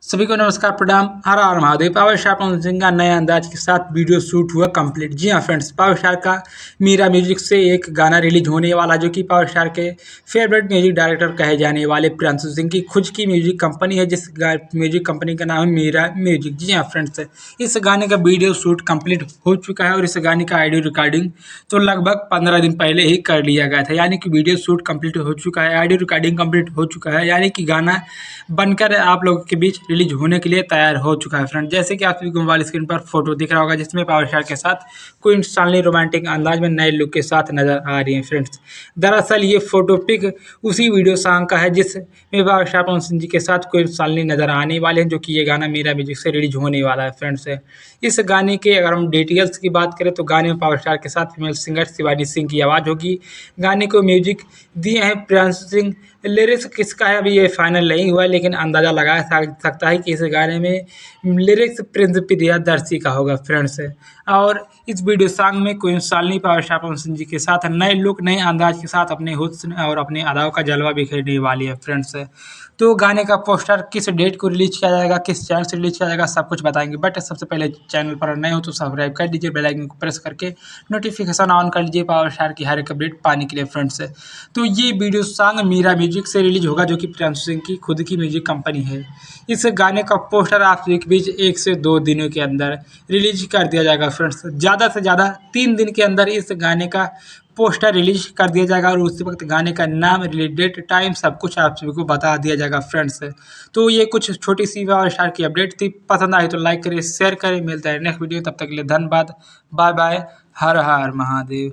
सभी को नमस्कार प्रणाम। हर हर महादेव। पावर स्टार पवन सिंह का नए अंदाज के साथ वीडियो शूट हुआ कंप्लीट। जी हाँ फ्रेंड्स, पावर स्टार का मीरा म्यूजिक से एक गाना रिलीज होने वाला, जो कि पावर स्टार के फेवरेट म्यूजिक डायरेक्टर कहे जाने वाले प्रियांशु सिंह की खुद की म्यूजिक कंपनी है, जिस म्यूजिक कंपनी का नाम है मीरा म्यूजिक। जी हाँ फ्रेंड्स, इस गाने का वीडियो शूट कंप्लीट हो चुका है और इस गाने का ऑडियो रिकॉर्डिंग तो लगभग 15 दिन पहले ही कर लिया गया था। यानी कि वीडियो शूट कंप्लीट हो चुका है, ऑडियो रिकॉर्डिंग कंप्लीट हो चुका है, यानी कि गाना बनकर आप लोगों के बीच रिलीज होने के लिए तैयार हो चुका है फ्रेंड। जैसे कि आप सभी को मोबाइल स्क्रीन पर फोटो दिख रहा होगा, जिसमें पावर स्टार के साथ क्वीन शालिनी रोमांटिक अंदाज में नए लुक के साथ नजर आ रही है फ्रेंड्स। दरअसल ये फोटो पिक उसी वीडियो सॉन्ग का है जिसमें पावर स्टार पवन सिंह जी के साथ क्वीन शालिनी नजर आने वाले हैं, जो कि ये गाना मेरा म्यूजिक से रिलीज होने वाला है फ्रेंड्स। इस गाने के अगर हम डिटेल्स की बात करें तो गाने में पावर स्टार के साथ फीमेल सिंगर शिवानी सिंह की आवाज़ होगी। गाने को म्यूजिक दिए हैं प्रियांशु सिंह। लिरिक्स किसका है अभी ये फाइनल नहीं हुआ है, लेकिन अंदाज़ा लगाया सकता है कि इस गाने में लिरिक्स प्रिंस प्रियदर्शी का होगा फ्रेंड्स। और इस वीडियो सॉन्ग में queen Shalini power star Pawan Singh ji के साथ नए लुक नए अंदाज के साथ अपने हुस्न और अपने अदाओं का जलवा बिखेरने वाली है फ्रेंड्स। तो गाने का पोस्टर किस डेट को रिलीज किया जाएगा, किस चैनल से रिलीज किया जाएगा, सब कुछ बताएंगे। बट सबसे पहले चैनल पर नए हो तो सब्सक्राइब कर दीजिए, बेल आइकन को प्रेस करके नोटिफिकेशन ऑन कर लीजिए पावर स्टार की हर एक अपडेट पाने के लिए फ्रेंड्स। तो ये वीडियो सॉन्ग मीरा म्यूजिक से रिलीज होगा, जो कि प्रियांशु सिंह की खुद की म्यूजिक कंपनी है। इस गाने का पोस्टर आप सभी के बीच 1 से 2 दिनों के अंदर रिलीज कर दिया जाएगा फ्रेंड्स। ज़्यादा से ज़्यादा 3 दिन के अंदर इस गाने का पोस्टर रिलीज कर दिया जाएगा और उसी वक्त गाने का नाम, रिलीज डेट, टाइम सब कुछ आप सभी को बता दिया जाएगा फ्रेंड्स। तो ये कुछ छोटी सी पावर स्टार की अपडेट थी। पसंद आई तो लाइक करें, शेयर करें। मिलता है नेक्स्ट वीडियो, तब तक के लिए धन्यवाद। Bye bye. हर हर महादेव।